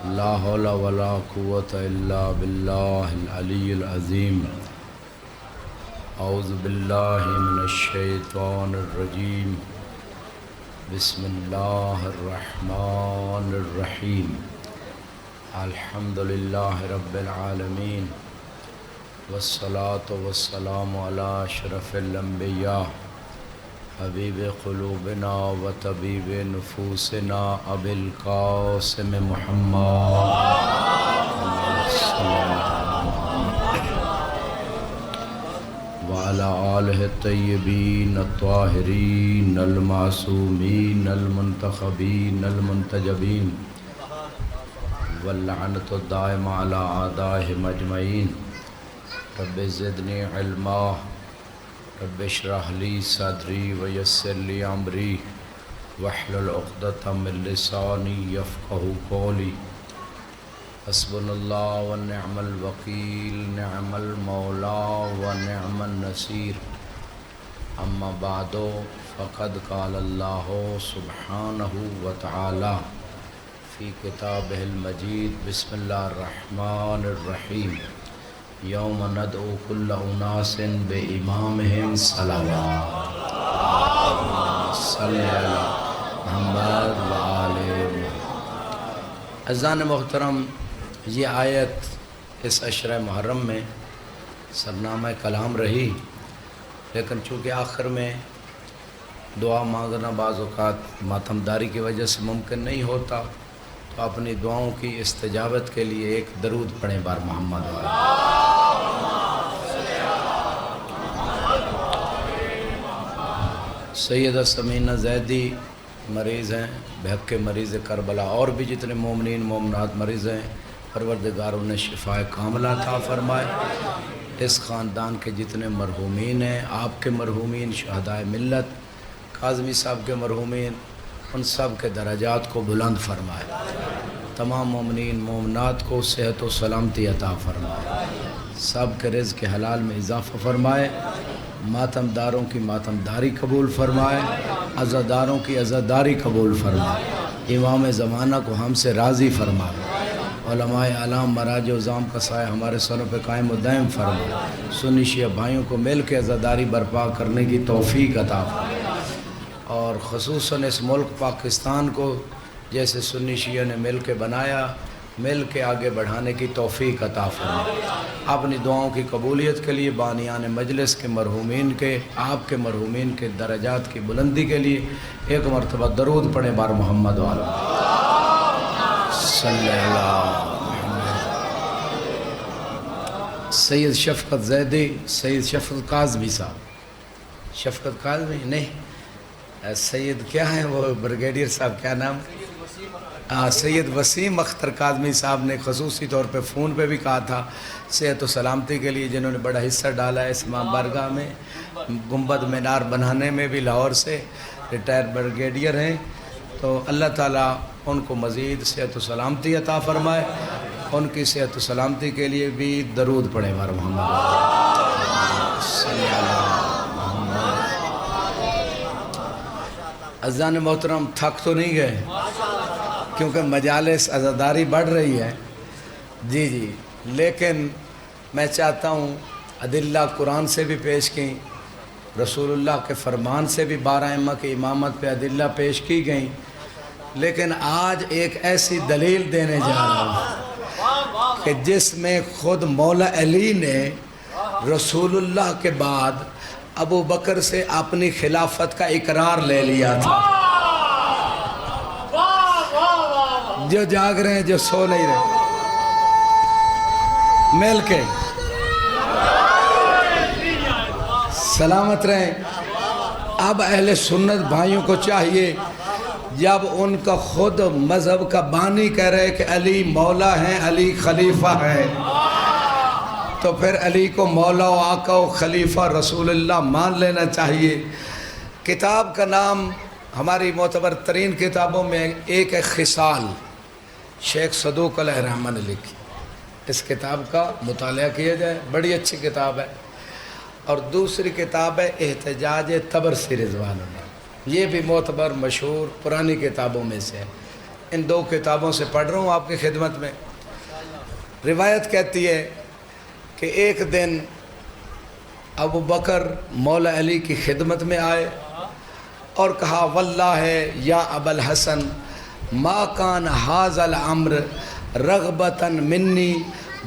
لا حول ولا قوة إلا بالله العلي العظيم أعوذ بالله من الشيطان الرجيم بسم الله الرحمن الرحيم الحمد لله رب العالمين والصلاة والسلام على أشرف الأنبياء حبیب قلوبنا و طبیب نفوسنا ابی القاسم محمد وعلى آلہ الطیبین الطاہرین المعصومین المنتخبین المنتجبین واللعنۃ الدائمہ علی اعدائہم اجمعین رب زدنی علما رب اشرح لی صدری ویسر لی امری واحلل عقدۃ من لسانی یفقهوا قولی حسبنا اللہ ونعم الوکیل نعم المولا ونعم النصیر اما بعد فقد قال اللہ سبحانہ وتعالی فی کتابہ المجید بسم اللہ الرحمن الرحیم یوم ندعو کل اناس بامامہم صلوات صلی اللہ محمد و آل محمد۔ عزیزان محترم، یہ آیت اس عشرہ محرم میں سرنامہ کلام رہی، لیکن چونکہ آخر میں دعا مانگنا بعض اوقات ماتمداری کی وجہ سے ممکن نہیں ہوتا، تو اپنی دعاؤں کی استجابت کے لیے ایک درود پڑھیں بار محمد والے۔ سیدہ سمینہ زیدی مریض ہیں، بحق مریض کربلا، اور بھی جتنے مومنین مومنات مریض ہیں، پروردگار انہیں شفاء کاملہ عطا فرمائے۔ اس خاندان کے جتنے مرحومین ہیں، آپ کے مرحومین، شہدائے ملت، کاظمی صاحب کے مرحومین، ان سب کے درجات کو بلند فرمائے، تمام مومنین مومنات کو صحت و سلامتی عطا فرمائے، سب کے رزق کے حلال میں اضافہ فرمائے، ماتم داروں کی ماتم داری قبول فرمائے، عزاداروں کی عزاداری قبول فرمائے، امام زمانہ کو ہم سے راضی فرمائے، علماء اعلام مراج و عظام کا سایہ ہمارے سروں پہ قائم و دائم فرمائے، سنی شیعہ بھائیوں کو مل کے عزاداری برپا کرنے کی توفیق عطا فرمائے، اور خصوصاً اس ملک پاکستان کو جیسے سنی شیعہ نے مل کے بنایا، مل کے آگے بڑھانے کی توفیق عطا فرمائے۔ اپنی دعاؤں کی قبولیت کے لیے بانیان مجلس کے مرحومین کے، آپ کے مرحومین کے درجات کی بلندی کے لیے ایک مرتبہ درود پڑھیں بار محمد والا صلی اللہ محمد۔ سید شفقت زیدی، سید شفقت کاظمی صاحب، شفقت کاظمی نہیں، سید کیا ہیں وہ بریگیڈیئر صاحب، کیا نام؟ سید وسیم اختر کاظمی صاحب نے خصوصی طور پہ فون پہ بھی کہا تھا صحت و سلامتی کے لیے، جنہوں نے بڑا حصہ ڈالا ہے اس امام بارگاہ میں، گنبد مینار بنانے میں بھی، لاہور سے ریٹائر بریگیڈیئر ہیں، تو اللہ تعالیٰ ان کو مزید صحت و سلامتی عطا فرمائے، ان کی صحت و سلامتی کے لیے بھی درود پڑھیں بار محمد صلی اللہ محمد۔ عزیزان محترم، تھک تو نہیں گئے کیونکہ مجالس عزاداری بڑھ رہی ہے، جی، لیکن میں چاہتا ہوں ادلہ قرآن سے بھی پیش کی، رسول اللہ کے فرمان سے بھی 12 ائمہ کی امامت پہ ادلہ پیش کی گئیں، لیکن آج ایک ایسی دلیل دینے جا رہا ہوں کہ جس میں خود مولا علی نے رسول اللہ کے بعد ابو بکر سے اپنی خلافت کا اقرار لے لیا تھا۔ جو جاگ رہے ہیں، جو سو نہیں رہے، مل کے سلامت رہیں۔ اب اہل سنت بھائیوں کو چاہیے، جب ان کا خود مذہب کا بانی کہہ رہے کہ علی مولا ہیں، علی خلیفہ ہیں، تو پھر علی کو مولا و آقا و خلیفہ رسول اللہ مان لینا چاہیے۔ کتاب کا نام ہماری معتبر ترین کتابوں میں ایک ہے خصال، شیخ صدوق علیہ رحمہ نے لکھی، اس کتاب کا مطالعہ کیا جائے، بڑی اچھی کتاب ہے۔ اور دوسری کتاب ہے احتجاج طبرسی رضوان اللہ، یہ بھی معتبر مشہور پرانی کتابوں میں سے ہے، ان 2 کتابوں سے پڑھ رہا ہوں آپ کی خدمت میں۔ روایت کہتی ہے کہ ایک دن ابو بکر مولا علی کی خدمت میں آئے اور کہا واللہ یا ابا الحسن ما کان ھذا الامر رغبتاً منی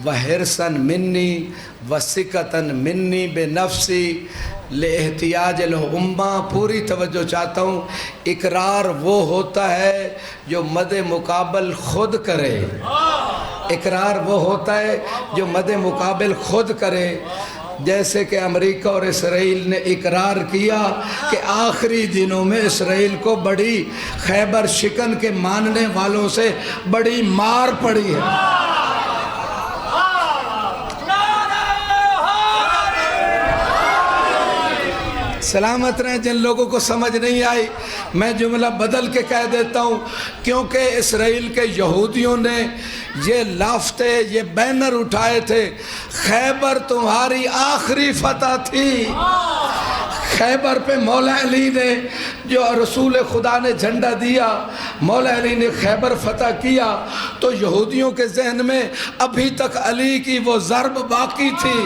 وحرصاً منی وثقتاً منی بنفسی لاحتیاج الامہ۔ پوری توجہ چاہتا ہوں، اقرار وہ ہوتا ہے جو مد مقابل خود کرے، اقرار وہ ہوتا ہے جو مد مقابل خود کرے۔ جیسے کہ امریکہ اور اسرائیل نے اقرار کیا کہ آخری دنوں میں اسرائیل کو بڑی خیبر شکن کے ماننے والوں سے بڑی مار پڑی ہے۔ سلامت رہیں جن لوگوں کو سمجھ نہیں آئی میں جملہ بدل کے کہہ دیتا ہوں، کیونکہ اسرائیل کے یہودیوں نے یہ لافتے یہ بینر اٹھائے تھے، خیبر تمہاری آخری فتح تھی۔ خیبر پہ مولا علی نے جو رسول خدا نے جھنڈا دیا، مولا علی نے خیبر فتح کیا تو یہودیوں کے ذہن میں ابھی تک علی کی وہ ضرب باقی تھی۔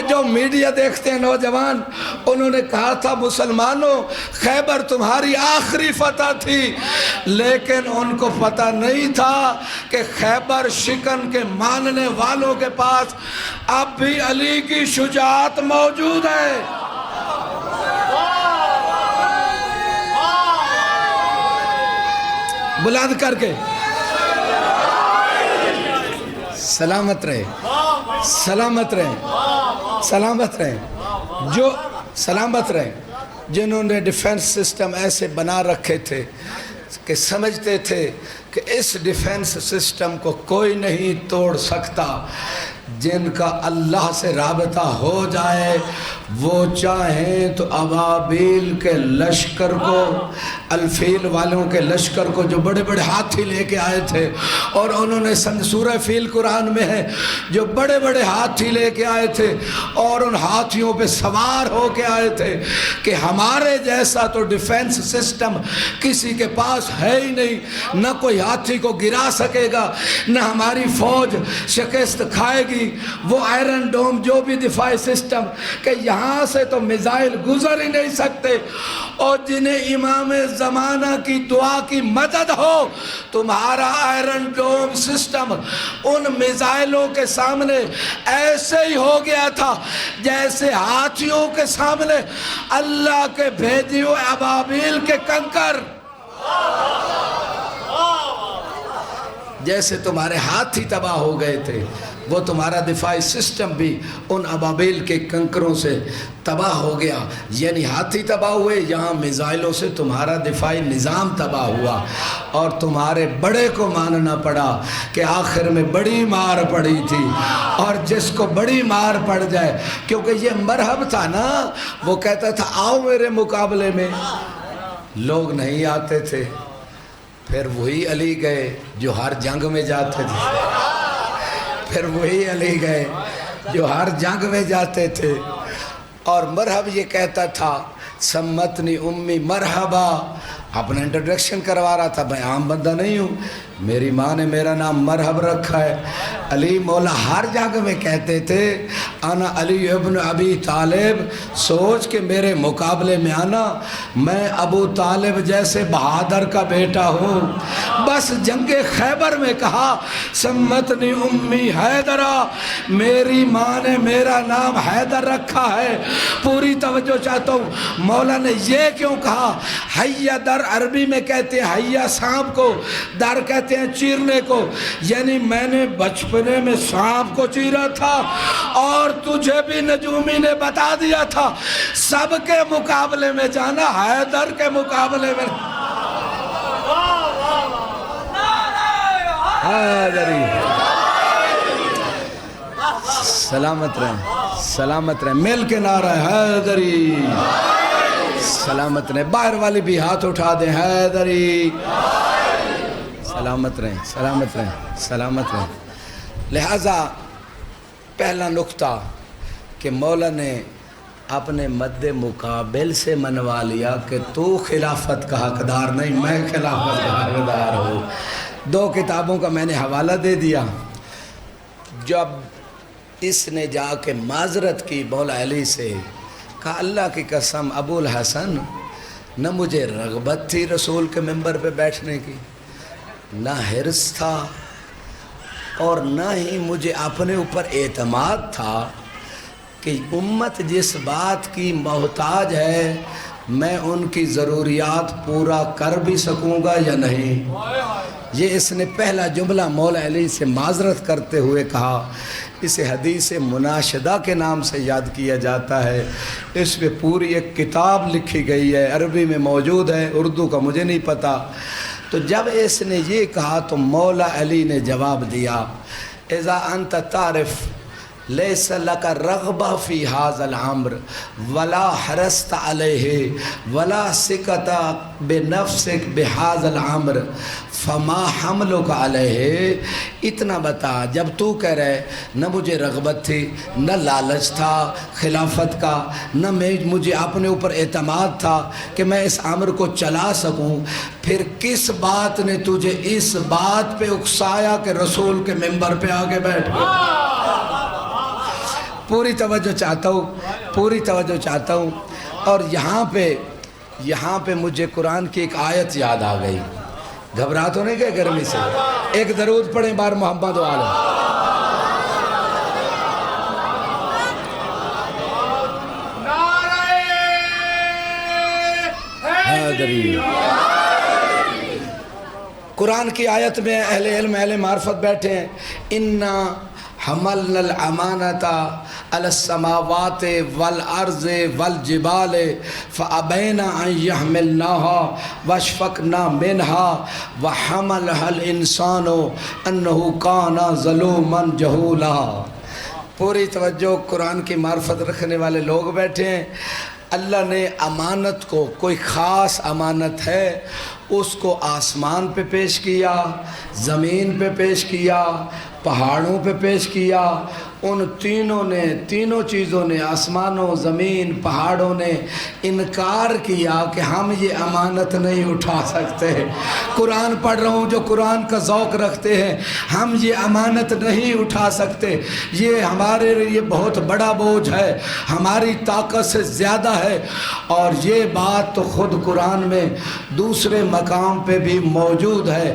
جو میڈیا دیکھتے ہیں نوجوان، انہوں نے کہا تھا مسلمانوں خیبر تمہاری آخری فتح تھی، لیکن ان کو پتہ نہیں تھا کہ خیبر شکن کے ماننے والوں کے پاس اب بھی علی کی شجاعت موجود ہے۔ بلند کر کے سلامت رہے، سلامت رہیں، سلامت رہیں۔ جو سلامت رہیں جنہوں نے ڈیفنس سسٹم ایسے بنا رکھے تھے کہ سمجھتے تھے کہ اس ڈیفنس سسٹم کو کوئی نہیں توڑ سکتا، جن کا اللہ سے رابطہ ہو جائے وہ چاہیں تو ابابیل کے لشکر کو، الفیل والوں کے لشکر کو جو بڑے بڑے ہاتھی لے کے آئے تھے، اور انہوں نے سورہ فیل قرآن میں ہے جو بڑے بڑے ہاتھی لے کے آئے تھے اور ان ہاتھیوں پہ سوار ہو کے آئے تھے کہ ہمارے جیسا تو ڈیفنس سسٹم کسی کے پاس ہے ہی نہیں، نہ کوئی ہاتھی کو گرا سکے گا، نہ ہماری فوج شکست کھائے گی۔ وہ آئرن ڈوم جو بھی دفاعی سسٹم کہ یہاں سے تو میزائل گزر ہی نہیں سکتے، اور جنہیں امام زمانہ کی دعا کی مدد ہو، تمہارا آئرن ڈوم سسٹم ان میزائلوں کے سامنے ایسے ہی ہو گیا تھا جیسے ہاتھیوں کے سامنے اللہ کے بھیجے ہوئے ابابیل کے کنکر، جیسے تمہارے ہاتھی تباہ ہو گئے تھے وہ تمہارا دفاعی سسٹم بھی ان ابابیل کے کنکروں سے تباہ ہو گیا۔ یعنی ہاتھی تباہ ہوئے، یہاں میزائلوں سے تمہارا دفاعی نظام تباہ ہوا، اور تمہارے بڑے کو ماننا پڑا کہ آخر میں بڑی مار پڑی تھی، اور جس کو بڑی مار پڑ جائے، کیونکہ یہ مرحب تھا نا، وہ کہتا تھا آؤ میرے مقابلے میں، لوگ نہیں آتے تھے، پھر وہی علی گئے جو ہر جنگ میں جاتے تھے، پھر وہی علی گئے جو ہر جنگ میں جاتے تھے، اور مرحب یہ کہتا تھا سمتنی امی مرحبا، اپنا انٹروڈکشن کروا رہا تھا، میں عام بندہ نہیں ہوں، میری ماں نے میرا نام مرحب رکھا ہے۔ علی مولا ہر جگہ میں کہتے تھے انا علی ابن ابی طالب، سوچ کے میرے مقابلے میں آنا، میں ابو طالب جیسے بہادر کا بیٹا ہوں۔ بس جنگ خیبر میں کہا سمتنی امی حیدرہ، میری ماں نے میرا نام حیدر رکھا ہے۔ پوری توجہ چاہتا ہوں، مولا نے یہ کیوں کہا؟ حیا در عربی میں کہتے ہیں حیا سانپ کو، در کہتے ہیں چیرنے کو، یعنی میں نے بچپنے میں سانپ کو چیرا تھا، اور تجھے بھی نجومی نے بتا دیا تھا سب کے مقابلے میں جانا، حیدر کے مقابلے میں حیدری۔ سلامت رہیں، سلامت رہیں، مل کے نعرہ حیدری، سلامت رہیں، باہر والی بھی ہاتھ اٹھا دیں، حیدری، سلامت رہیں، سلامت رہیں، سلامت رہیں۔ لہٰذا پہلا نقطہ کہ مولا نے اپنے مد مقابل سے منوا لیا کہ تو خلافت کا حقدار نہیں، میں خلافت کا حقدار ہوں۔ 2 کتابوں کا میں نے حوالہ دے دیا۔ جب اس نے جا کے معذرت کی مولا علی سے، کہا اللہ کی قسم ابو الحسن، نہ مجھے رغبت تھی رسول کے ممبر پہ بیٹھنے کی، نہ حرص تھا، اور نہ ہی مجھے اپنے اوپر اعتماد تھا کہ امت جس بات کی محتاج ہے میں ان کی ضروریات پورا کر بھی سکوں گا یا نہیں۔ یہ اس نے پہلا جملہ مولا علی سے معذرت کرتے ہوئے کہا۔ اسے حدیث مناشدہ کے نام سے یاد کیا جاتا ہے۔ اس پہ پوری ایک کتاب لکھی گئی ہے، عربی میں موجود ہے، اردو کا مجھے نہیں پتہ۔ تو جب اس نے یہ کہا تو مولا علی نے جواب دیا، اذا انت تعرف لیس لک رغبہ فی ھذا الامر ولا حرصت علیہ ولا سکت بنفسک بھذا الامر فما حملک علیہ۔ اتنا بتا، جب تو کہہ رہے نہ مجھے رغبت تھی، نہ لالچ تھا خلافت کا، نہ مجھے اپنے اوپر اعتماد تھا کہ میں اس امر کو چلا سکوں، پھر کس بات نے تجھے اس بات پہ اکسایا کہ رسول کے ممبر پہ آگے بیٹھ گئے؟ پوری توجہ چاہتا ہوں، پوری توجہ چاہتا ہوں۔ اور یہاں پہ مجھے قرآن کی ایک آیت یاد آ گئی۔ گھبرا تو نہیں گئے گرمی سے؟ ایک درود پڑھیں بار محمد و آلہ۔ حیدری۔ قرآن کی آیت میں اہل علم اہل معرفت بیٹھے ہیں، اِنَّا حملنا الامانۃ علی السماوات والارض والجبال فابین ان یحملناها واشفقنا منها وحملها الانسان انه کان ظلوما جہولا۔ پوری توجہ، قرآن کی معرفت رکھنے والے لوگ بیٹھے ہیں۔ اللہ نے امانت کو، کوئی خاص امانت ہے، اس کو آسمان پہ پیش کیا، زمین پہ پیش کیا، پہاڑوں پہ پیش کیا۔ ان تینوں چیزوں نے، آسمانوں، زمین، پہاڑوں نے انکار کیا کہ ہم یہ امانت نہیں اٹھا سکتے۔ قرآن پڑھ رہا ہوں جو قرآن کا ذوق رکھتے ہیں، ہم یہ امانت نہیں اٹھا سکتے، یہ ہمارے لیے بہت بڑا بوجھ ہے، ہماری طاقت سے زیادہ ہے۔ اور یہ بات تو خود قرآن میں دوسرے مقام پہ بھی موجود ہے،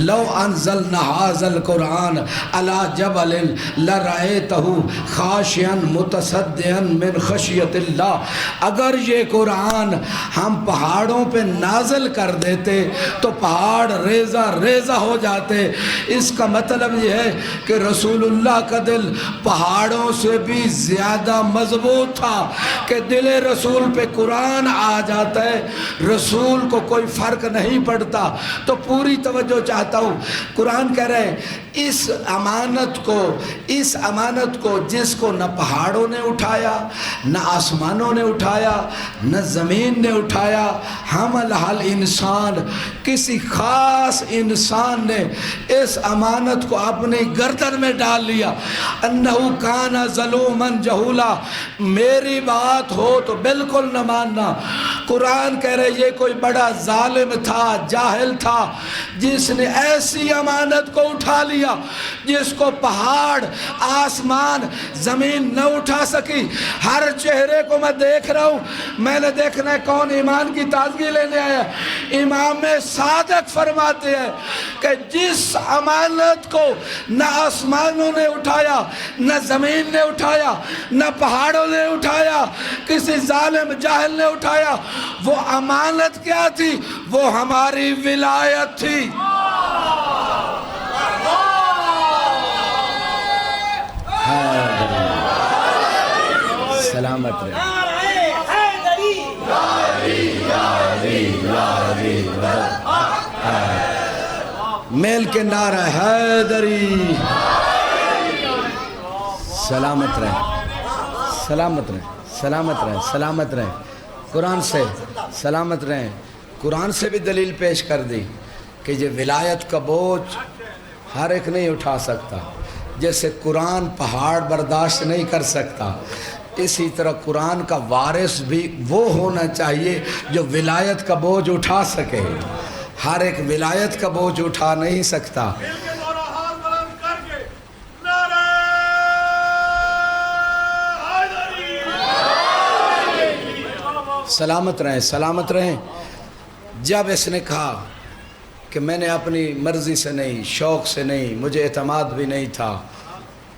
لو انزلنا ھذا القرآن علی جبل لرأیتہ خاشعا متصدعا من خشیۃ اللہ۔ اگر یہ قرآن ہم پہاڑوں پہ نازل کر دیتے تو پہاڑ ریزہ ریزہ ہو جاتے۔ اس کا مطلب یہ ہے کہ رسول اللہ کا دل پہاڑوں سے بھی زیادہ مضبوط تھا کہ دل رسول پہ قرآن آ جاتا ہے، رسول کو کوئی فرق نہیں پڑتا۔ تو پوری توجہ چاہتا ہوں، قرآن کہہ رہے ہیں اس امانت کو جس کو نہ پہاڑوں نے اٹھایا، نہ آسمانوں نے اٹھایا، نہ زمین نے اٹھایا، حملہ الانسان، کسی خاص انسان نے اس امانت کو اپنی گردن میں ڈال لیا۔ انہو کان ظلوما جہولا، میری بات ہو تو بالکل نہ ماننا۔ قرآن کہہ رہے یہ کوئی بڑا ظالم تھا، جاہل تھا، جس نے ایسی امانت کو اٹھا لیا جس کو پہاڑ، آسمان، زمین نہ اٹھا سکی۔ ہر چہرے کو میں دیکھ رہا ہوں، میں نے دیکھنا ہے کون ایمان کی تازگی لینے آیا۔ امام صادق فرماتے ہیں کہ جس امانت کو نہ آسمانوں نے اٹھایا، نہ زمین نے اٹھایا، نہ پہاڑوں نے اٹھایا، کسی ظالم جاہل نے اٹھایا، وہ امانت کیا تھی؟ وہ ہماری ولایت تھی۔ سلامت رہے۔ میل کے نعرہ حیدری، سلامت رہے، سلامت رہے، سلامت رہے، سلامت رہے، قرآن سے سلامت رہیں۔ قرآن سے بھی دلیل پیش کر دی کہ یہ ولایت کا بوجھ ہر ایک نہیں اٹھا سکتا۔ جیسے قرآن پہاڑ برداشت نہیں کر سکتا، اسی طرح قرآن کا وارث بھی وہ ہونا چاہیے جو ولایت کا بوجھ اٹھا سکے. ہر ایک ولایت کا بوجھ اٹھا نہیں سکتا. سلامت رہیں، سلامت رہیں. جب اس نے کہا کہ میں نے اپنی مرضی سے نہیں، شوق سے نہیں، مجھے اعتماد بھی نہیں تھا،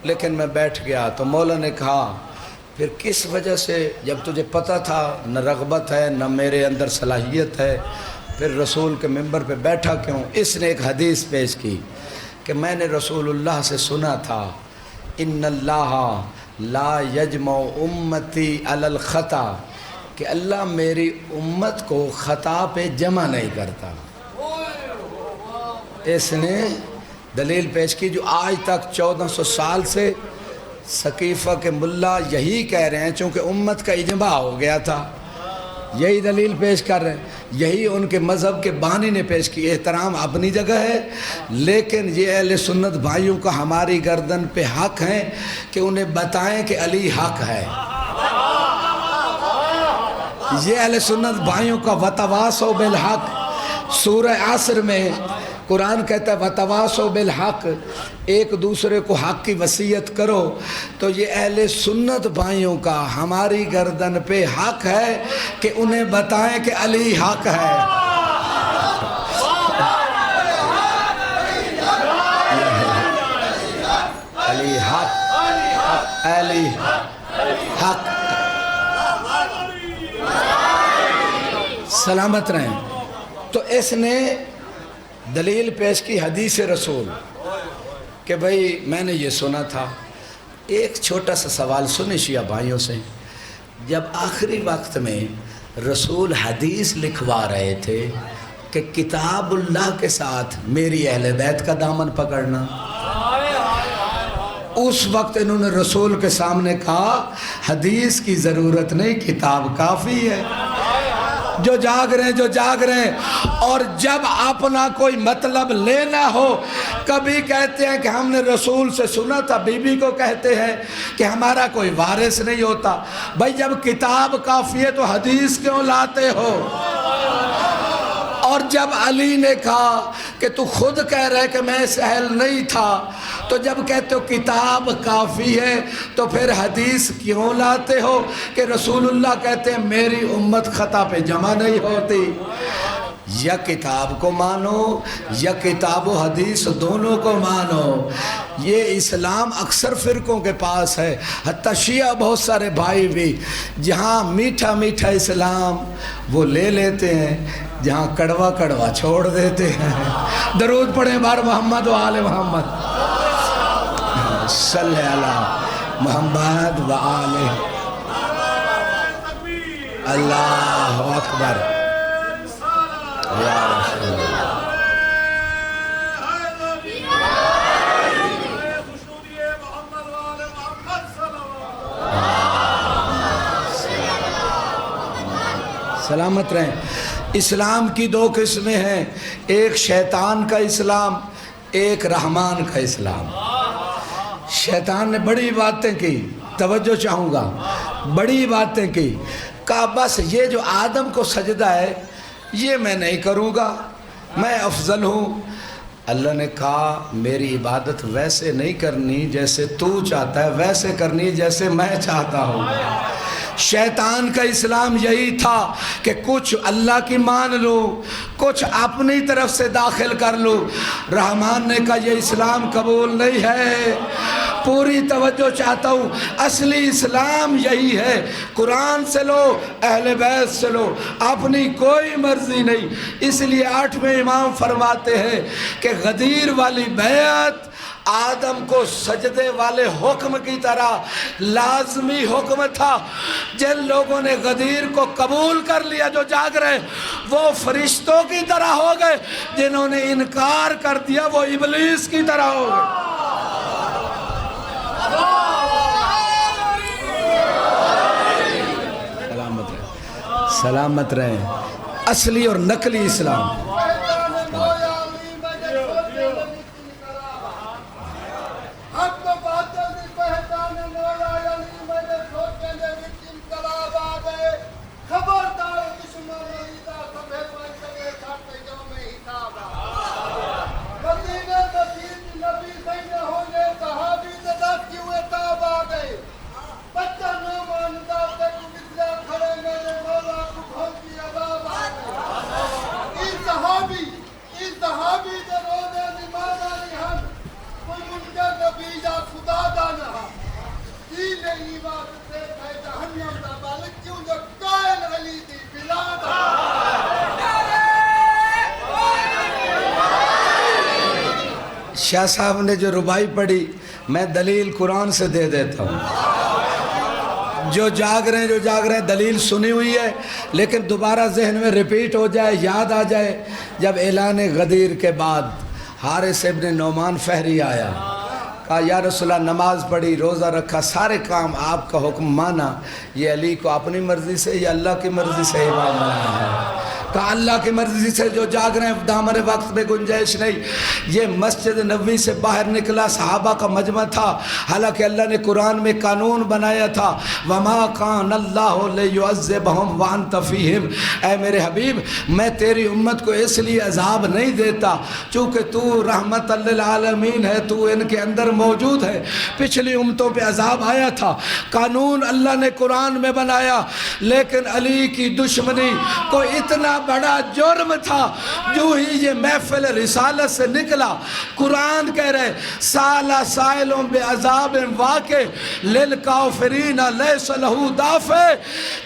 لیکن میں بیٹھ گیا، تو مولا نے کہا پھر کس وجہ سے، جب تجھے پتہ تھا نہ رغبت ہے نہ میرے اندر صلاحیت ہے، پھر رسول کے ممبر پہ بیٹھا کیوں؟ اس نے ایک حدیث پیش کی کہ میں نے رسول اللہ سے سنا تھا ان اللہ لا یجمع امتی علی الخطا، کہ اللہ میری امت کو خطا پہ جمع نہیں کرتا. اس نے دلیل پیش کی جو آج تک 1400 سال سے ثقیفہ کے ملا یہی کہہ رہے ہیں، چونکہ امت کا اجماع ہو گیا تھا، یہی دلیل پیش کر رہے ہیں، یہی ان کے مذہب کے بانی نے پیش کی. احترام اپنی جگہ ہے، لیکن یہ اہل سنت بھائیوں کا ہماری گردن پہ حق ہے کہ انہیں بتائیں کہ علی حق ہے. یہ اہل سنت بھائیوں کا وتواصوا بالحق. سورہ عصر میں قرآن کہتا ہے وتواصوا بالحق، ایک دوسرے کو حق کی وصیت کرو. تو یہ اہل سنت بھائیوں کا ہماری گردن پہ حق ہے کہ انہیں بتائیں کہ علی حق ہے. علی حق، علی حق. سلامت رہیں. تو اس نے دلیل پیش کی حدیث رسول کہ بھئی میں نے یہ سنا تھا. ایک چھوٹا سا سوال سنیں شیعہ بھائیوں سے، جب آخری وقت میں رسول حدیث لکھوا رہے تھے کہ کتاب اللہ کے ساتھ میری اہل بیت کا دامن پکڑنا، اس وقت انہوں نے رسول کے سامنے کہا حدیث کی ضرورت نہیں، کتاب کافی ہے. جو جاگ رہے ہیں، جو جاگ رہے ہیں. اور جب اپنا کوئی مطلب لینا ہو، کبھی کہتے ہیں کہ ہم نے رسول سے سنا تھا، بی بی کو کہتے ہیں کہ ہمارا کوئی وارث نہیں ہوتا. بھائی جب کتاب کافی ہے تو حدیث کیوں لاتے ہو؟ اور جب علی نے کہا کہ تو خود کہہ رہے کہ میں سہل نہیں تھا، تو جب کہتے ہو کتاب کافی ہے تو پھر حدیث کیوں لاتے ہو کہ رسول اللہ کہتے ہیں میری امت خطا پہ جمع نہیں ہوتی؟ یا کتاب کو مانو یا کتاب و حدیث دونوں کو مانو. یہ اسلام اکثر فرقوں کے پاس ہے، حتیٰ شیعہ بہت سارے بھائی بھی جہاں میٹھا میٹھا اسلام وہ لے لیتے ہیں، جہاں کڑوا کڑوا چھوڑ دیتے ہیں. درود پڑھیں بار محمد و آل محمد، صلی علی محمد و آل. اللہ اکبر. یا رسول اللہ. سلامت رہیں. اسلام کی دو قسمیں ہیں، ایک شیطان کا اسلام، ایک رحمان کا اسلام. شیطان نے بڑی باتیں کی، توجہ چاہوں گا، بڑی باتیں کی. کہا بس یہ جو آدم کو سجدہ ہے یہ میں نہیں کروں گا، میں افضل ہوں. اللہ نے کہا میری عبادت ویسے نہیں کرنی جیسے تو چاہتا ہے، ویسے کرنی جیسے میں چاہتا ہوں. شیطان کا اسلام یہی تھا کہ کچھ اللہ کی مان لوں، کچھ اپنی طرف سے داخل کر لوں. رحمان نے کہا یہ اسلام قبول نہیں ہے. پوری توجہ چاہتا ہوں، اصلی اسلام یہی ہے، قرآن سے لو، اہل بیت سے لو، اپنی کوئی مرضی نہیں. اس لیے 8ویں امام فرماتے ہیں کہ غدیر والی بیعت آدم کو سجدے والے حکم کی طرح لازمی حکم تھا. جن لوگوں نے غدیر کو قبول کر لیا جو جاگ رہے، وہ فرشتوں کی طرح ہو گئے. جنہوں نے انکار کر دیا وہ ابلیس کی طرح ہو گئے. سلامت رہیں، سلامت رہیں. اصلی اور نقلی اسلام. شاہ صاحب نے جو ربائی پڑھی میں دلیل قرآن سے دے دیتا ہوں، جو جاگ رہے ہیں دلیل سنی ہوئی ہے، لیکن دوبارہ ذہن میں ریپیٹ ہو جائے، یاد آ جائے۔ جب اعلان غدیر کے بعد حارث ابن نعمان فہری آیا، کہا یا رسول اللہ نماز پڑھی، روزہ رکھا، سارے کام آپ کا حکم مانا، یہ علی کو اپنی مرضی سے یا اللہ کی مرضی سے امام بنایا ہے؟ کہا اللہ کی مرضی سے، جو جاگ رہے ہیں دامن وقت میں گنجائش نہیں۔ یہ مسجد نبوی سے باہر نکلا، صحابہ کا مجمع تھا، حالانکہ اللہ نے قرآن میں قانون بنایا تھا وَمَا كَانَ اللَّهُ لِيُعَذِّبَهُمْ وَأَنْتَ فِيهِمْ، اے میرے حبیب میں تیری امت کو اس لیے عذاب نہیں دیتا چونکہ تو رحمت للعالمین ہے، تو ان کے اندر موجود ہے۔ پچھلی امتوں پہ عذاب آیا تھا، قانون اللہ نے قرآن میں بنایا، لیکن علی کی دشمنی کو اتنا بڑا جرم تھا۔ جو ہی یہ محفل رسالت سے نکلا، قرآن کہہ رہے سالہ سائلوں بے عذاب واقع للکافرین لیس لہو دافع،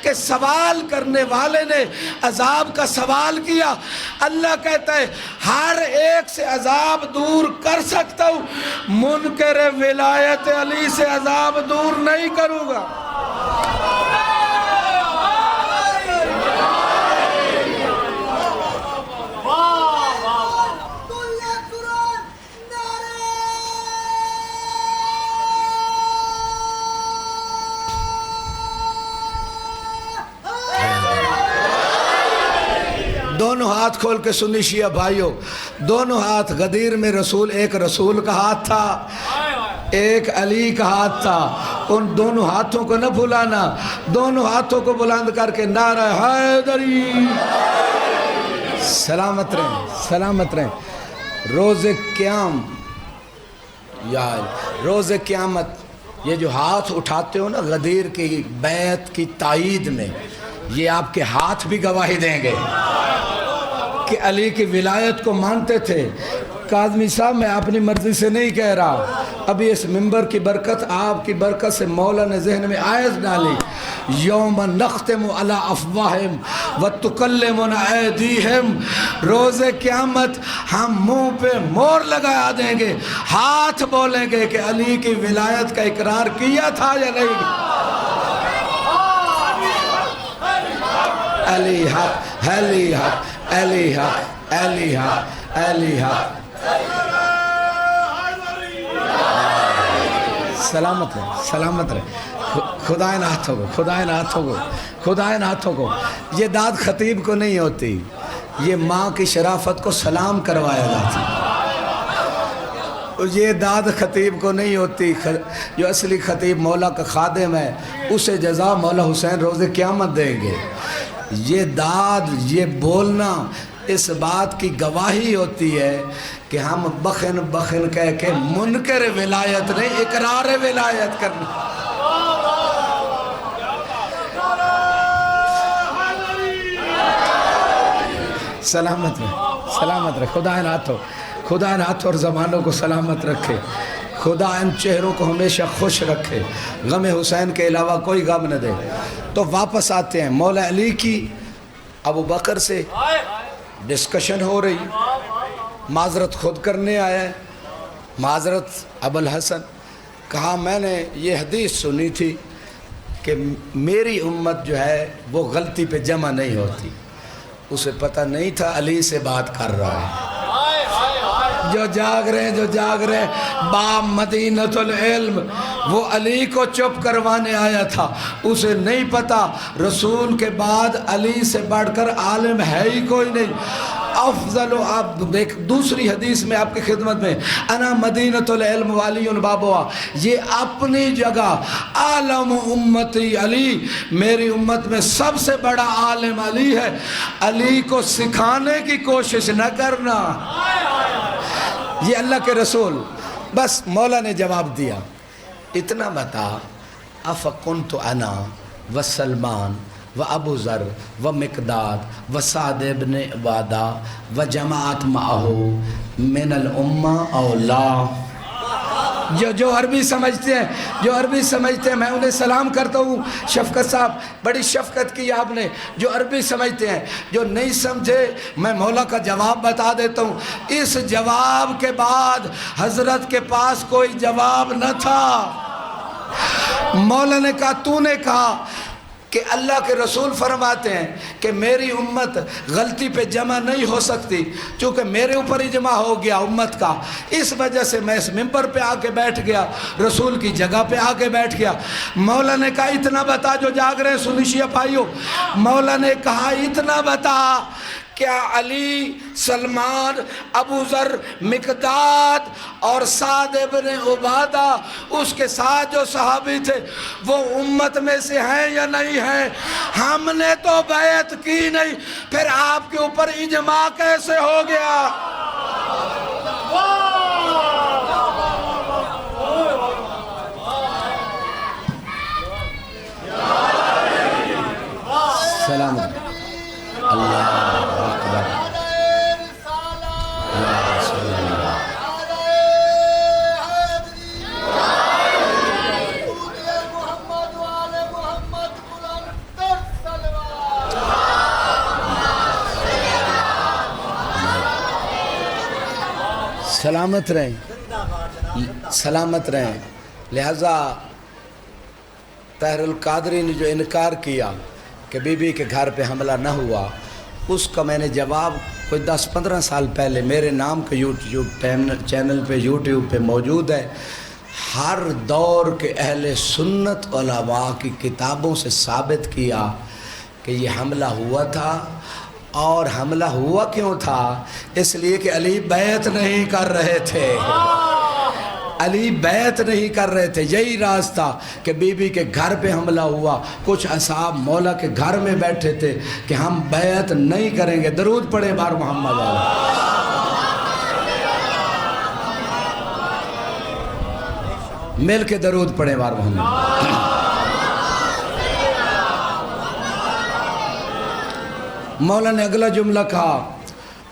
کہ سوال کرنے والے نے عذاب کا سوال کیا۔ اللہ کہتا ہے ہر ایک سے عذاب دور کر سکتا ہوں، منکر ولایت علی سے عذاب دور نہیں کروں گا۔ دونوں ہاتھ کھول کے سنی شیعہ بھائیوں، دونوں ہاتھ غدیر میں رسول، ایک رسول کا ہاتھ تھا، ایک علی کا ہاتھ تھا۔ ان دونوں ہاتھوں کو نہ بھلانا، دونوں ہاتھوں کو بلند کر کے نعرہ حیدری، سلامت رہیں، سلامت رہیں۔ روز قیام، یا روز قیامت یہ جو ہاتھ اٹھاتے ہو نا غدیر کی بیعت کی تائید میں، یہ آپ کے ہاتھ بھی گواہی دیں گے کہ علی کی ولایت کو مانتے تھے۔ کاظمی صاحب میں اپنی مرضی سے نہیں کہہ رہا، ابھی اس منبر کی برکت، آپ کی برکت سے مولا نے ذہن میں آیت ڈالی، یوم نختم علی افواہہم وتکلمنا ایدیہم، روز قیامت ہم منہ پہ مور لگا دیں گے، ہاتھ بولیں گے کہ علی کی ولایت کا اقرار کیا تھا یا نہیں۔ علی حق، علی حق، علی حق، علی حق، علی حق۔ سلامت رہے، سلامت رہے، خدا ان ہاتھوں کو، خدا ان ہاتھوں کو، خدا ان ہاتھوں کو۔ یہ داد خطیب کو نہیں ہوتی، یہ ماں کی شرافت کو سلام کروایا جاتا۔ یہ داد خطیب کو نہیں ہوتی، جو اصلی خطیب مولا کا خادم ہے اسے جزا مولا حسین روز قیامت دیں گے۔ یہ داد، یہ بولنا اس بات کی گواہی ہوتی ہے کہ ہم بخن بخن کہہ کے منکر ولایت نہیں، اقرار ولایت کرنا۔ سلامت رہے، سلامت رہے، خدا ان ہاتھوں، خدا ان ہاتھوں اور زمانوں کو سلامت رکھے، خدا ان چہروں کو ہمیشہ خوش رکھے، غم حسین کے علاوہ کوئی غم نہ دے۔ تو واپس آتے ہیں، مولا علی کی ابو بکر سے ڈسکشن ہو رہی، معذرت خود کرنے آیا ہے۔ معذرت ابو الحسن، کہا میں نے یہ حدیث سنی تھی کہ میری امت جو ہے وہ غلطی پہ جمع نہیں ہوتی، اسے پتہ نہیں تھا علی سے بات کر رہا ہے۔ جو جاگ رہے ہیں، جو جاگ رہے ہیں، باب مدینۃ العلم، وہ علی کو چپ کروانے آیا تھا، اسے نہیں پتا رسول کے بعد علی سے بڑھ کر عالم ہے ہی کوئی نہیں۔ افضل، آپ دوسری حدیث میں آپ کی خدمت میں، انا مدینۃ العلم والی بابوا، یہ اپنی جگہ عالم امتی علی، میری امت میں سب سے بڑا عالم علی ہے، علی کو سکھانے کی کوشش نہ کرنا۔ یہ اللہ کے رسول، بس مولا نے جواب دیا، اتنا بتا، افکنت انا و سلمان و ابو ذر و مقداد و سعد ابن عبادہ و جماعت معہو من الامہ او لا۔ جو عربی سمجھتے ہیں میں انہیں سلام کرتا ہوں. شفقت صاحب بڑی شفقت کی آپ نے. جو عربی سمجھتے ہیں، جو نہیں سمجھے میں مولا کا جواب بتا دیتا ہوں. اس جواب کے بعد حضرت کے پاس کوئی جواب نہ تھا. مولا نے کہا تو نے کہا کہ اللہ کے رسول فرماتے ہیں کہ میری امت غلطی پہ جمع نہیں ہو سکتی، چونکہ میرے اوپر اجماع ہو گیا امت کا، اس وجہ سے میں اس ممبر پہ آ کے بیٹھ گیا، رسول کی جگہ پہ آ کے بیٹھ گیا. مولا نے کہا اتنا بتا، جو جاگ رہے ہیں سنیشیہ بھائیو، مولا نے کہا اتنا بتا، کیا علی، سلمان، ابو ذر، مقداد اور سعد ابن عبادہ اس کے ساتھ جو صحابی تھے وہ امت میں سے ہیں یا نہیں ہیں؟ ہم نے تو بیعت کی نہیں، پھر آپ کے اوپر اجماع کیسے ہو گیا؟ سلام اللہ اکبر. سلامت رہیں، سلامت رہیں. لہذا طاہر القادری نے جو انکار کیا کہ بی بی کے گھر پہ حملہ نہ ہوا، اس کا میں نے جواب کوئی 10-15 سال پہلے میرے نام کے یوٹیوب چینل پہ یوٹیوب پہ موجود ہے. ہر دور کے اہل سنت علماء کی کتابوں سے ثابت کیا کہ یہ حملہ ہوا تھا. اور حملہ ہوا کیوں تھا؟ اس لیے کہ علی بیعت نہیں کر رہے تھے. علی بیعت نہیں کر رہے تھے. یہی راز تھا کہ بی بی کے گھر پہ حملہ ہوا. کچھ اصحاب مولا کے گھر میں بیٹھے تھے کہ ہم بیعت نہیں کریں گے. درود پڑھیں بار محمد علیہ. مل کے درود پڑھیں بار محمد. مولا نے اگلا جملہ کہا،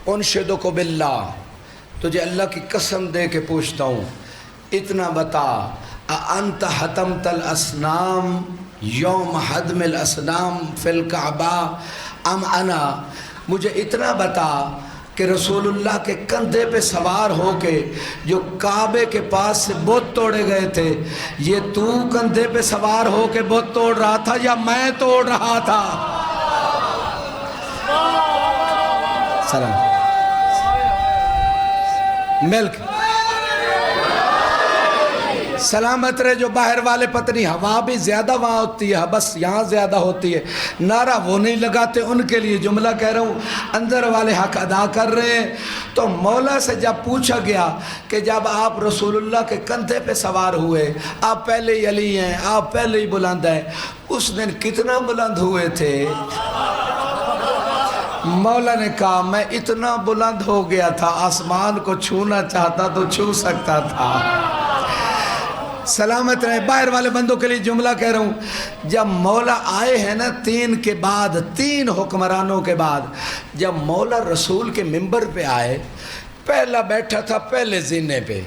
انشدک باللہ، تجھے اللہ کی قسم دے کے پوچھتا ہوں، اتنا بتا، انت حتمت الاسنام یوم حدم الاسنام فی الکعبہ ام انا؟ مجھے اتنا بتا کہ رسول اللہ کے کندھے پہ سوار ہو کے جو کعبے کے پاس سے بت توڑے گئے تھے، یہ تو کندھے پہ سوار ہو کے بت توڑ رہا تھا یا میں توڑ رہا تھا؟ سلام ملک سلامت رہے. جو باہر والے پتنی ہوا بھی زیادہ وہاں ہوتی ہے، بس یہاں زیادہ ہوتی ہے، نعرہ وہ نہیں لگاتے، ان کے لیے جملہ کہہ رہا ہوں. اندر والے حق ادا کر رہے ہیں. تو مولا سے جب پوچھا گیا کہ جب آپ رسول اللہ کے کندھے پہ سوار ہوئے، آپ پہلے ہی علی ہیں، آپ پہلے ہی بلند ہیں، اس دن کتنا بلند ہوئے تھے؟ مولا نے کہا میں اتنا بلند ہو گیا تھا، آسمان کو چھونا چاہتا تو چھو سکتا تھا. سلامت رہے. باہر والے بندوں کے لیے جملہ کہہ رہا ہوں، جب مولا آئے ہیں نا 3 کے بعد، 3 حکمرانوں کے بعد، جب مولا رسول کے ممبر پہ آئے، پہلا بیٹھا تھا پہلے زینے پہ،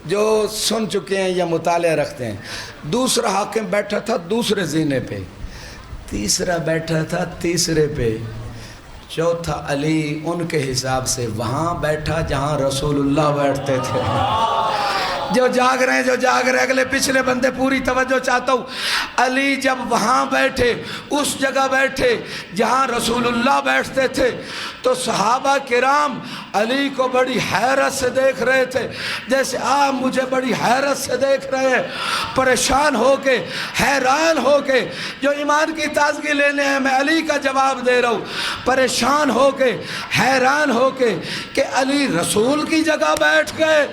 جو سن چکے ہیں یا مطالعہ رکھتے ہیں. دوسرا حاکم بیٹھا تھا دوسرے زینے پہ، تیسرا بیٹھا تھا تیسرے پہ، چوتھا علی ان کے حساب سے وہاں بیٹھا جہاں رسول اللہ بیٹھتے تھے. جو جاگ رہے ہیں اگلے پچھلے بندے پوری توجہ چاہتا ہوں. علی جب وہاں بیٹھے، اس جگہ بیٹھے جہاں رسول اللہ بیٹھتے تھے، تو صحابہ کرام علی کو بڑی حیرت سے دیکھ رہے تھے، جیسے آپ مجھے بڑی حیرت سے دیکھ رہے ہیں، پریشان ہو کے، حیران ہو کے. جو ایمان کی تازگی لینے ہیں میں علی کا جواب دے رہا ہوں، پریشان ہو کے، حیران ہو کے کہ علی رسول کی جگہ بیٹھ گئے.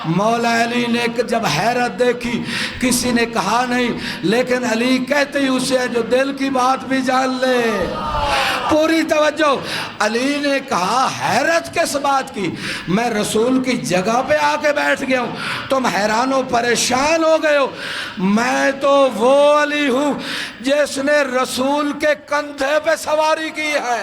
مولا علی نے جب حیرت دیکھی، کسی نے کہا نہیں، لیکن علی کہتے ہی اسے جو دل کی بات بھی جان لے. پوری توجہ. علی نے کہا حیرت کس بات کی؟ میں رسول کی جگہ پہ آ کے بیٹھ گیا ہوں، تم حیران و پریشان ہو گئے ہو. میں تو وہ علی ہوں جس نے رسول کے کندھے پہ سواری کی ہے.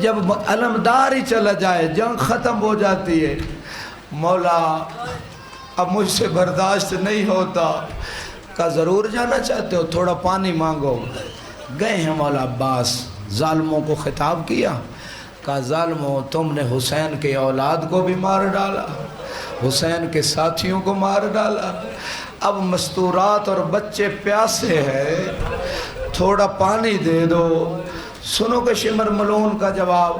جب علمدار ہی چلا جائے جنگ ختم ہو جاتی ہے، مولا اب مجھ سے برداشت نہیں ہوتا، کہا ضرور جانا چاہتے ہو، تھوڑا پانی مانگو۔ گئے ہیں مولا عباس، ظالموں کو خطاب کیا، کہا ظالموں تم نے حسین کے اولاد کو بھی مار ڈالا، حسین کے ساتھیوں کو مار ڈالا، اب مستورات اور بچے پیاسے ہیں، تھوڑا پانی دے دو۔ سنو کہ شمر ملون کا جواب،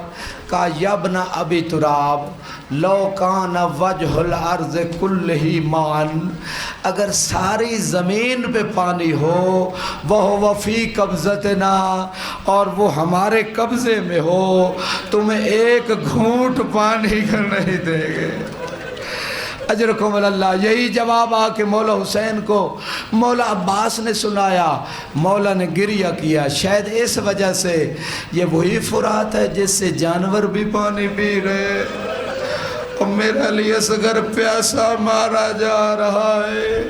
کہا یبن ابی تراب لو کان وجہ الارض کلہ مان، اگر ساری زمین پہ پانی ہو، وہ فی قبضتنا، اور وہ ہمارے قبضے میں ہو، تمہیں ایک گھونٹ پانی کا نہیں دے گے۔ اجرکم اللہ۔ یہی جواب آ کہ مولا حسین کو مولا عباس نے سنایا، مولا نے گریہ کیا، شاید اس وجہ سے یہ وہی فرات ہے جس سے جانور بھی پانی پی رہے، اور میرا علی اصغر پیاسا مارا جا رہا ہے۔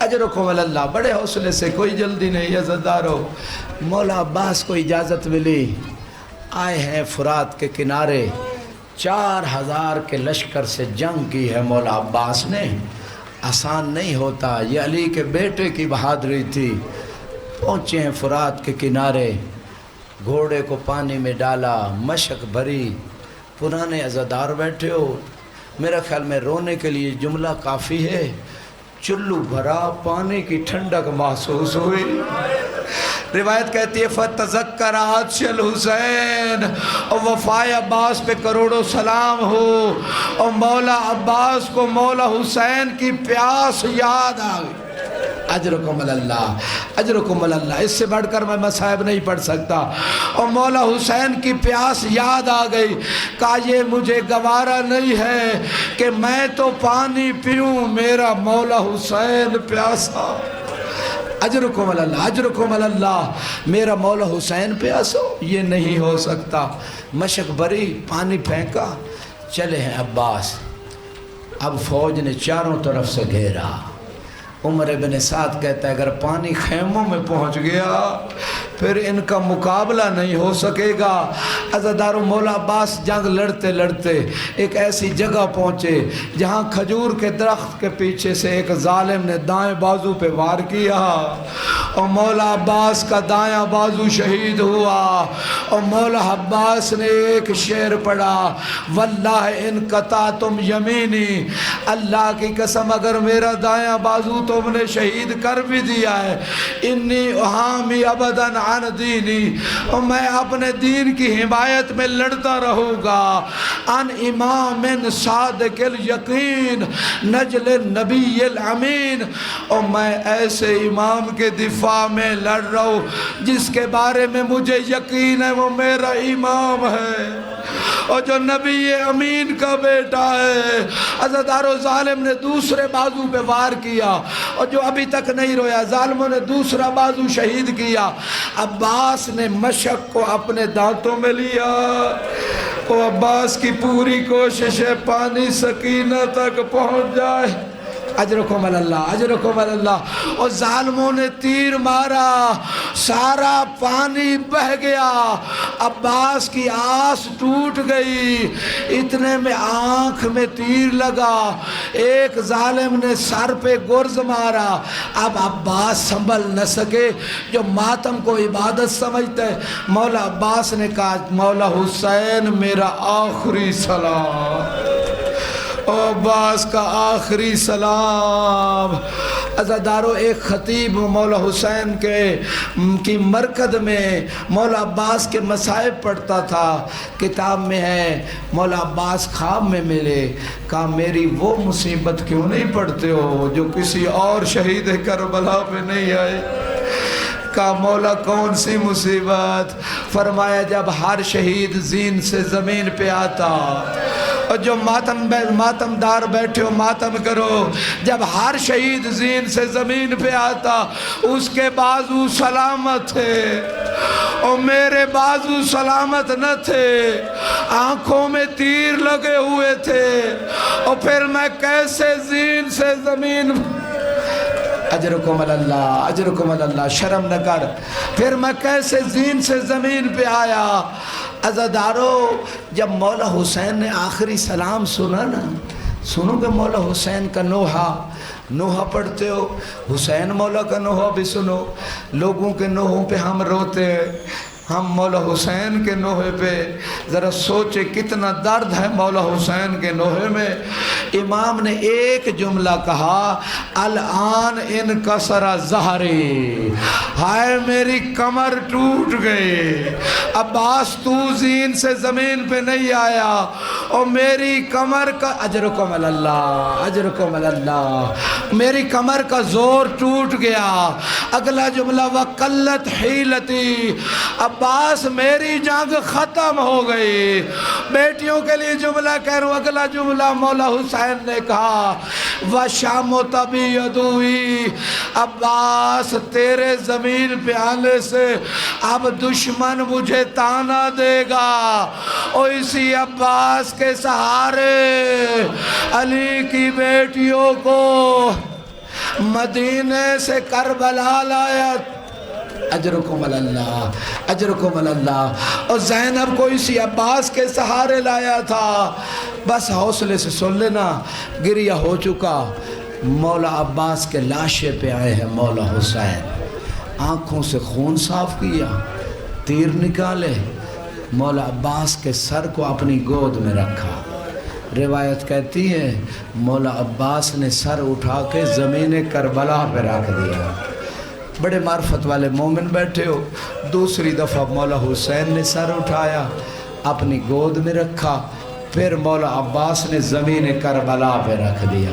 اجرکم اللہ۔ بڑے حوصلے سے، کوئی جلدی نہیں عزتدارو۔ مولا عباس کو اجازت ملی، آئے ہیں فرات کے کنارے، 4000 کے لشکر سے جنگ کی ہے مولا عباس نے، آسان نہیں ہوتا، یہ علی کے بیٹے کی بہادری تھی۔ پہنچے ہیں فرات کے کنارے، گھوڑے کو پانی میں ڈالا، مشک بھری، پرانے عزادار بیٹھے ہو، میرا خیال میں رونے کے لیے جملہ کافی ہے، چلو بھرا، پانی کی ٹھنڈک محسوس ہوئی۔ روایت کہتی ہے فَتَذَكَّرَ عَطْشَ الْحُسَيْنِ، اور وفائے عباس پہ کروڑوں سلام ہو، اور مولا عباس کو مولا حسین کی پیاس یاد آ گئی۔ اجرکم اللہ، اجرکم اللہ۔ اس سے بڑھ کر میں مصائب نہیں پڑھ سکتا۔ اور مولا حسین کی پیاس یاد آ گئی، کہا یہ مجھے گوارا نہیں ہے کہ میں تو پانی پیوں، میرا مولا حسین پیاسا۔ اجرکم اللہ، اجرکم اللہ، میرا مولا حسین پیاسو، یہ نہیں ہو سکتا۔ مشک بھری، پانی پھینکا، چلے ہیں عباس۔ اب فوج نے چاروں طرف سے گھیرا۔ عمر بن سعد کہتا ہے اگر پانی خیموں میں پہنچ گیا پھر ان کا مقابلہ نہیں ہو سکے گا۔ عزادار مولا عباس جنگ لڑتے لڑتے ایک ایسی جگہ پہنچے جہاں کھجور کے درخت کے پیچھے سے ایک ظالم نے دائیں بازو پہ وار کیا، اور مولا عباس کا دایاں بازو شہید ہوا، اور مولا عباس نے ایک شعر پڑھا، واللہ ان قطعتم یمینی، اللہ کی قسم اگر میرا دایاں بازو تم نے شہید کر بھی دیا ہے، انی احامی ابداً عن دینی، اور میں اپنے دین کی حمایت میں لڑتا رہوں گا، عن امام صادق الیقین نجل النبی الامین، اور میں ایسے امام کے دفاع میں لڑ رہا ہوں جس کے بارے میں مجھے یقین ہے وہ میرا امام ہے اور جو نبی امین کا بیٹا ہے۔ عزادارو ظالم نے دوسرے بازو پہ وار کیا، اور جو ابھی تک نہیں رویا، ظالموں نے دوسرا بازو شہید کیا۔ عباس نے مشک کو اپنے دانتوں میں لیا، اور عباس کی پوری کوشش ہے پانی سکینہ تک پہنچ جائے۔ اجرکم اللہ، اجرکم اللہ۔ اور ظالموں نے تیر مارا، سارا پانی بہ گیا، عباس کی آس ٹوٹ گئی، اتنے میں آنکھ میں تیر لگا، ایک ظالم نے سر پہ گرز مارا۔ اب عباس سنبھل نہ سکے، جو ماتم کو عبادت سمجھتے، مولا عباس نے کہا مولا حسین میرا آخری سلام، عباس کا آخری سلام۔ عزادارو ایک خطیب مولا حسین کی مرکز میں مولا عباس کے مصائب پڑھتا تھا، کتاب میں ہے مولا عباس خواب میں ملے، کہا میری وہ مصیبت کیوں نہیں پڑھتے ہو جو کسی اور شہید کربلا پہ نہیں آئے؟ کہا مولا کون سی مصیبت؟ فرمایا جب ہر شہید زین سے زمین پہ آتا، اور جو ماتم دار بیٹھے ہو ماتم کرو، جب ہر شہید زین سے زمین پہ آتا اس کے بازو سلامت تھے، اور میرے بازو سلامت نہ تھے، آنکھوں میں تیر لگے ہوئے تھے، اور پھر میں کیسے زین سے زمین، اجرکم اللہ، اجرکم اللہ، شرم نہ کر، پھر میں کیسے زین سے زمین پہ آیا؟ عزادارو جب مولا حسین نے آخری سلام سنا نا، سنو کہ مولا حسین کا نوحہ پڑھتے ہو، حسین مولا کا نوحہ بھی سنو، لوگوں کے نوحوں پہ ہم روتے ہیں، ہم مولا حسین کے نوحے پہ ذرا سوچے کتنا درد ہے مولا حسین کے نوحے میں۔ امام نے ایک جملہ کہا، الان انکسر ظہری، ہائے میری کمر ٹوٹ گئی، عباس تو زین سے زمین پہ نہیں آیا اور میری کمر کا اجرکم اللہ، اجرکم اللہ، میری کمر کا زور ٹوٹ گیا۔ اگلا جملہ وقلت حیلتی، عباس میری جنگ ختم ہو گئی۔ بیٹیوں کے لیے جملہ کہہ رہا ہوں، اگلا جملہ مولا حسین نے کہا وَشَامُ تَبِيَّدُوِي، عباس تیرے زمین پہ آنے سے اب دشمن مجھے تانا دے گا، اور اسی عباس کے سہارے علی کی بیٹیوں کو مدینے سے کربلا لایا۔ اجرکم اللہ، اجرکم اللہ، اور زینب کو اسی عباس کے سہارے لایا تھا۔ بس حوصلے سے سن لینا، گریہ ہو چکا، مولا عباس کے لاشے پہ آئے ہیں مولا حسین، آنکھوں سے خون صاف کیا، تیر نکالے، مولا عباس کے سر کو اپنی گود میں رکھا۔ روایت کہتی ہے مولا عباس نے سر اٹھا کے زمین کربلا پہ رکھ دیا۔ بڑے معرفت والے مومن بیٹھے ہو، دوسری دفعہ مولا حسین نے سر اٹھایا، اپنی گود میں رکھا، پھر مولا عباس نے زمین کربلا پہ رکھ دیا۔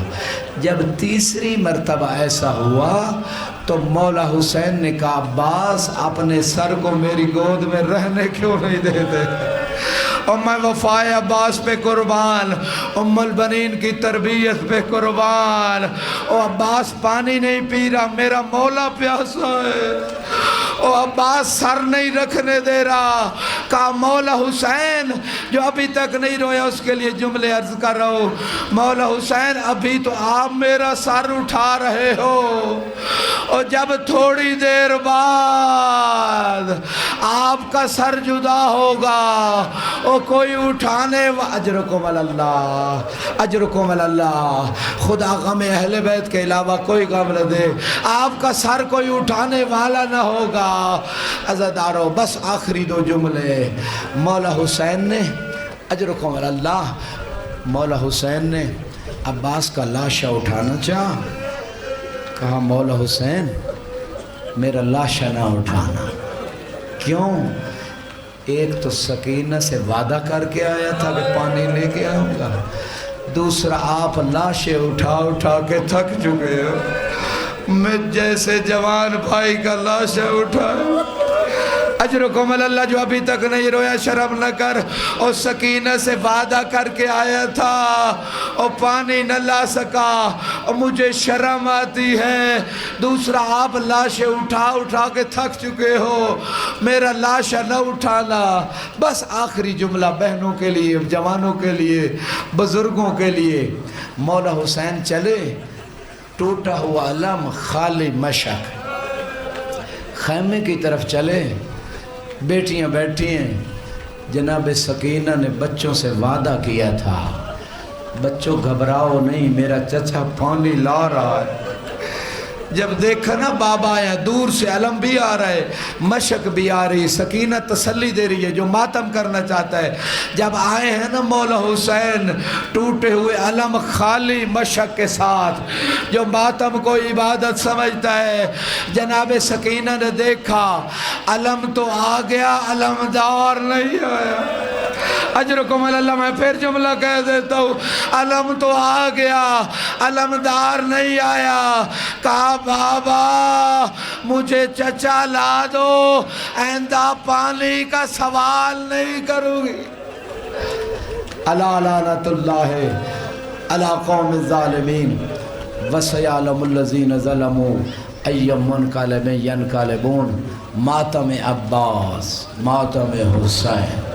جب تیسری مرتبہ ایسا ہوا تو مولا حسین نے کہا عباس اپنے سر کو میری گود میں رہنے کیوں نہیں دیتے، اور میں وفائے عباس پہ قربان، ام البنین کی تربیت پہ قربان، اور عباس پانی نہیں پی رہا، میرا مولا پیاسا ہے، اور عباس سر نہیں رکھنے دے رہا۔ کہا مولا حسین، جو ابھی تک نہیں رویا اس کے لیے جملے عرض کر رہا ہوں، مولا حسین ابھی تو آپ میرا سر اٹھا رہے ہو، اور جب تھوڑی دیر بعد آپ کا سر جدا ہوگا اور کوئی اٹھانے اجرکم اللہ، اجرکم اللہ، خدا غم اہل بیت کے علاوہ کوئی غم نہ دے، آپ کا سر کوئی اٹھانے والا نہ ہوگا۔ عزادارو بس آخری دو جملے، مولا حسین نے اجرکم اللہ، مولا حسین نے عباس کا لاشہ اٹھانا چاہا، کہا مولا حسین میرا لاشہ نہ اٹھانا۔ کیوں؟ ایک تو سکینہ سے وعدہ کر کے آیا تھا کہ پانی لے کے آؤں گا، دوسرا آپ لاشے اٹھا اٹھا کے تھک چکے ہو، میں جیسے جوان بھائی کا لاشہ اٹھایا۔ اجرکم اللہ، جو ابھی تک نہیں رویا شرم نہ کر، اور سکینہ سے وعدہ کر کے آیا تھا اور پانی نہ لا سکا اور مجھے شرم آتی ہے، دوسرا آپ لاشیں اٹھا اٹھا کے تھک چکے ہو، میرا لاشہ نہ اٹھانا۔ بس آخری جملہ بہنوں کے لیے، جوانوں کے لیے، بزرگوں کے لیے، مولا حسین چلے، ٹوٹا ہوا علم، خالی مشک، خیمے کی طرف چلے، بیٹیاں بیٹھی ہیں، جناب سکینہ نے بچوں سے وعدہ کیا تھا، بچوں گھبراؤ نہیں، میرا چچا پانی لا رہا ہے۔ جب دیکھا نا بابا آیا، دور سے علم بھی آ رہا ہے، مشک بھی آ رہی، سکینہ تسلی دے رہی ہے جو ماتم کرنا چاہتا ہے۔ جب آئے ہیں نا مولا حسین، ٹوٹے ہوئے علم خالی مشک کے ساتھ، جو ماتم کو عبادت سمجھتا ہے، جناب سکینہ نے دیکھا علم تو آ گیا، علمدار نہیں آیا۔ اجرکم اللہ، میں پھر جملہ کہہ دیتا ہوں، علم تو آ گیا، علمدار نہیں آیا۔ کہا بابا مجھے چچا لا دو، آئندہ پانی کا سوال نہیں کروں گی۔ الا لعنت اللہ علی قوم الظالمین وسیعلم الذین ظلموا ای منقلب ینقلبون۔ ماتم عباس، ماتم حسین۔